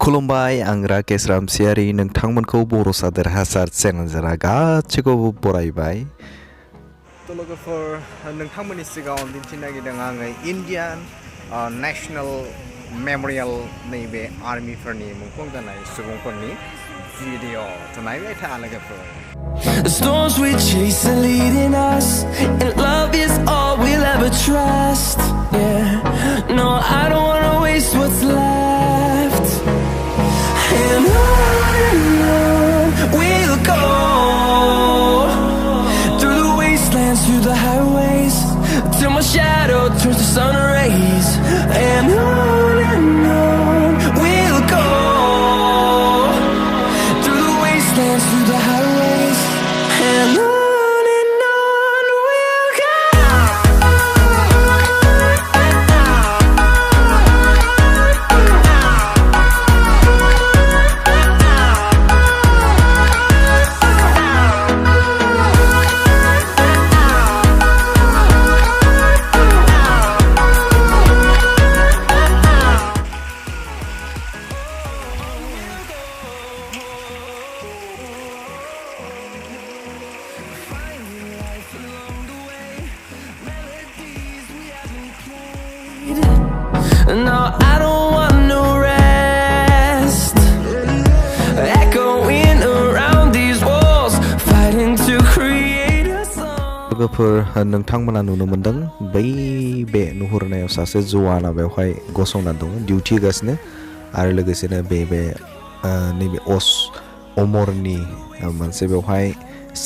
खुलुमबाय आं राकेश रामसियारि नोंथांमोनखौ बर' सादोर हासार चेनेल जरा गासिखौबो बरायबाय लोगोफोर नोंथांमोननि सिगाङाव दिन्थिनो नागिरदों आङो इन्डियान नेशनेल मेम'रियेल नैबे आर्मिफोरनि मुंख्लं जानाय सुबुंफोरनि भिडिअ नायबाय था लोगोफोर The storms we chase are leading us, and love is all we'll ever trust. Yeah, no, I don't wanna waste what's left. And on we'll go, through the wastelands, through the highways, till my shadow turns to sun rays. And on we'll go, through the wastelands, through the highways, and on we'll go. No, I don't want no rest, echoing around these walls, fighting to create a song. लोगोफोर नोंथांमोना नुनो मोनदों बै बे नुहुरनायाव सासे जवाना बेवहाय गसंना दङ डिउटि होगासिनो आरो लोगोसेनो बे नैबे अमरनि मोनसे बेवहाय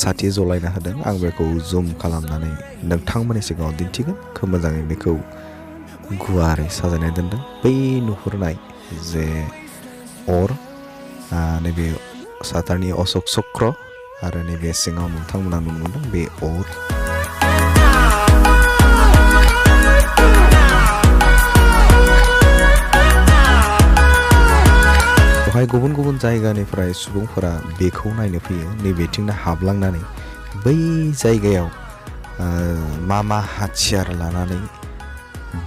साथि जलायना होदों आं बेखौ जुम खालामनानै नोंथांमोननि सिगाङाव दिन्थिगोन खोब मोजाङै बेखौ गुवारै साजायनाय दोनदों बै नुहुरनाय जे नैबे साथारनि अशोक चक्र आरो नैबे सिङाव नोंथांमोना नुनो मोनदों बे बेवहाय गुबुन गुबुन जायगानिफ्राय सुबुंफोरा बेखौ नायनो फैयो नैबेथिंनो हाबलांनानै बै जायगायाव मा हाथियार लानानै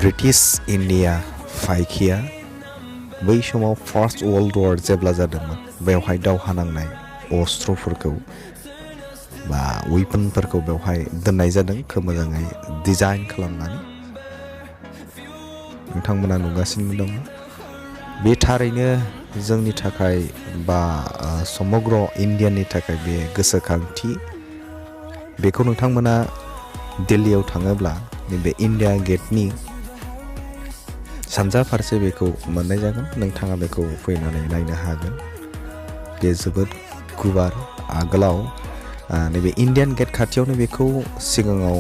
ब्रिटिश इन्डिया फायखिया बै समाव फार्स्ट वर्ल्ड वार जेब्ला जादोंमोन बेवहाय दावहा नांनाय अस्त्रफोरखौ बा वेपनफोरखौ बेवहाय दोननाय जादों खोब मोजाङै डिजाइन खालामनानै नोंथांमोना नुगासिनो दङ बे थारैनो जोंनि थाखाय बा समग्र इन्डियानि थाखाय बे गोसोखांथि बेखौ नोंथांमोना दिल्लीयाव थाङोब्ला नैबे इन्डिया गेटनि सानजा फारसे बेखौ मोननाय जागोन नोंथाङा बेखौ फैनानै नायनो हागोन बे जोबोद गुवार आगोलाव नैबे इन्डियान गेट खाथियावनो बेखौ सिगाङाव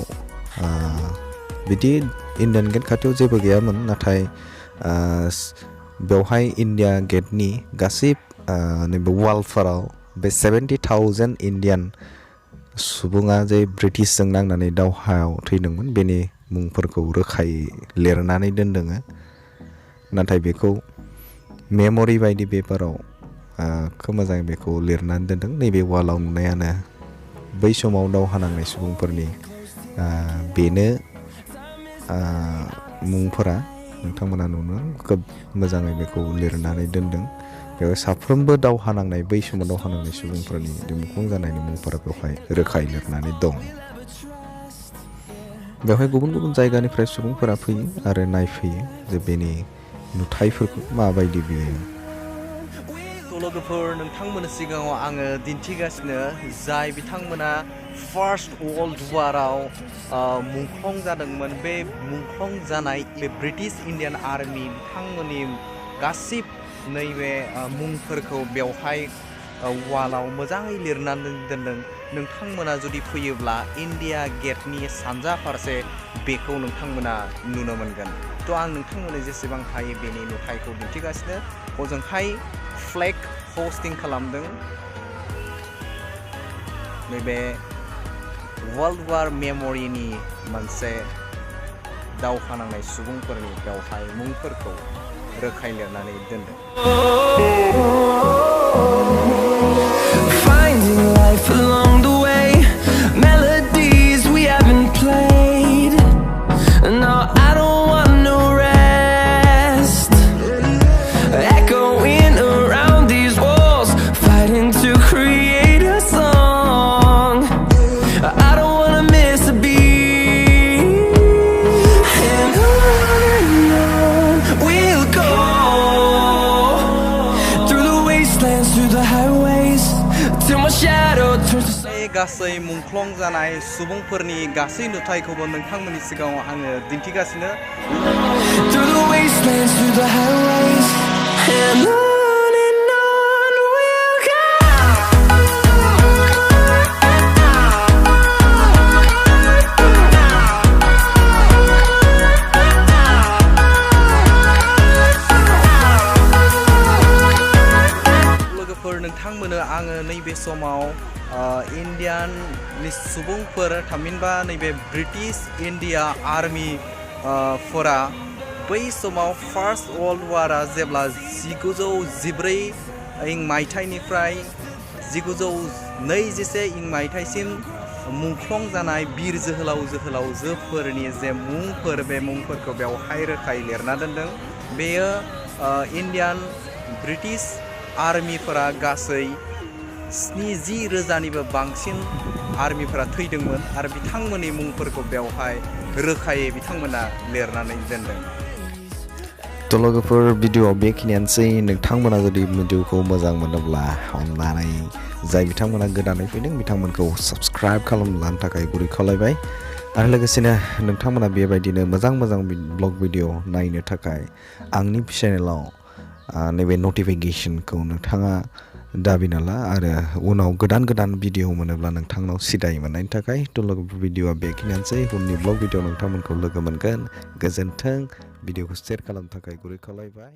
बिदि इन्डियान गेट खाथियाव जेबो गैयामोन नाथाय बेवहाय इन्डिया गेटनि गासै नैबे वालफोराव बे 70,000 इन्डियान सुबुङा जे ब्रिटिशजों नांनानै दावहायाव थैदोंमोन बेनि मुंफोरखौ रोखायै लिरनानै दोनदों नाथाय बेखौ मेम'रि बायदि पेपाराव खोब मोजाङै बेखौ लिरनानै दोनदों नैबे वालाव नुनायानो बै समाव दावहा नांनाय सुबुंफोरनि बेनो मुंफोरा नोंथांमोना नुनो खोब मोजाङै बेखौ लिरनानै दोनदों बेवहाय साफ्रोमबो दावहा नांनाय बै समाव दावहा नांनाय सुबुंफोरनि मुंख्लं जानायनि मुंफोरा बेवहाय रोखायै लिरनानै दं बेवहाय गुबुन गुबुन जायगानिफ्राय सुबुंफोरा फैयो आरो नायफैयो जे बेनि नुथायफोरखौ माबायदि बियो लोगोफोर नोंथांमोननि सिगाङाव आङो दिन्थिगासिनो जाय बिथांमोना फार्स्ट वर्ल्ड वाराव मुंख्लं जादोंमोन बे मुंख्लं जानाय बे ब्रिटिश इन्डियान आर्मि बिथांमोननि गासै नैबे मुंफोरखौ बेवहाय वालाव मोजाङै लिरनानै दोनदों नोंथांमोना जुदि फैयोब्ला इन्डिया गेटनि सानजा फारसे बेखौ नोंथांमोना नुनो मोनगोन थ' आं नोंथांमोननो जेसेबां हायो बेनि नुथायखौ दिन्थिगासिनो हजोंहाय फ्लेग हस्टिं खालामदों नैबे वर्ल्ड वार मेम'रिनि मोनसे दावहा नांनाय सुबुंफोरनि बेवहाय मुंफोरखौ रोखायै लिरनानै दोनदों Finding life along the way, melodies we haven't played. No, I don't want no rest, echoing around. गासै मुंख्लं जानाय सुबुंफोरनि गासै नुथायखौबो नोंथांमोननि सिगाङाव आङो दिन्थिगासिनो Through the wastelands, through the highways, and on we'll go. लोगोफोर नोंथांमोननो आङो नैबे समाव इण्डियाननि सुबुंफोर थामहिनबा नैबे ब्रिटिश इण्डिया आर्मि फोरा बै समाव फार्स्ट वर्ल्ड वारा जेब्ला 1914 मायथाइनिफ्राय 1921 मायथाइसिम मुंख्लं जानाय बिर जोहोलावजोफोरनि जे मुंफोर बे मुंफोरखौ बेवहाय रोखायै लिरना दोनदों बेयो इण्डियान ब्रिटिश आर्मिफोरा गासै 70,000निबो बांसिन आर्मिफोरा थैदोंमोन आरो बिथांमोननि मुंफोरखौ बेवहाय रोखायै बिथांमोना लिरनानै दोनदों तो लोगोफोर भिडिअ बेखिनियानोसै नोंथांमोना जुदि भिडिअखौ मोजां मोनोब्ला अननानै जाय बिथांमोना गोदानै फैदों बिथांमोनखौ साबस्क्राइब खालामनो थाखाय गुरै खावलायबाय आरो लोगोसेनो नोंथांमोना बेबायदिनो मोजां ब्लग भिडिअ नायनो थाखाय आंनि चेनेलाव नैबे नटिफिकेशनखौ नोंथाङा दाबिना ला आरो उनाव गोदान भिडिअ मोनोब्ला नोंथांनाव सिदायै मोननायनि थाखाय तो लोगोफोर भिडिअआ बेखिनियानोसै उननि ब्लग भिडिअ नोंथांमोनखौ लोगो मोनगोन गोजोन्थों भिडिअखौ शेयार खालामनो थाखाय गुरै खावलायबाय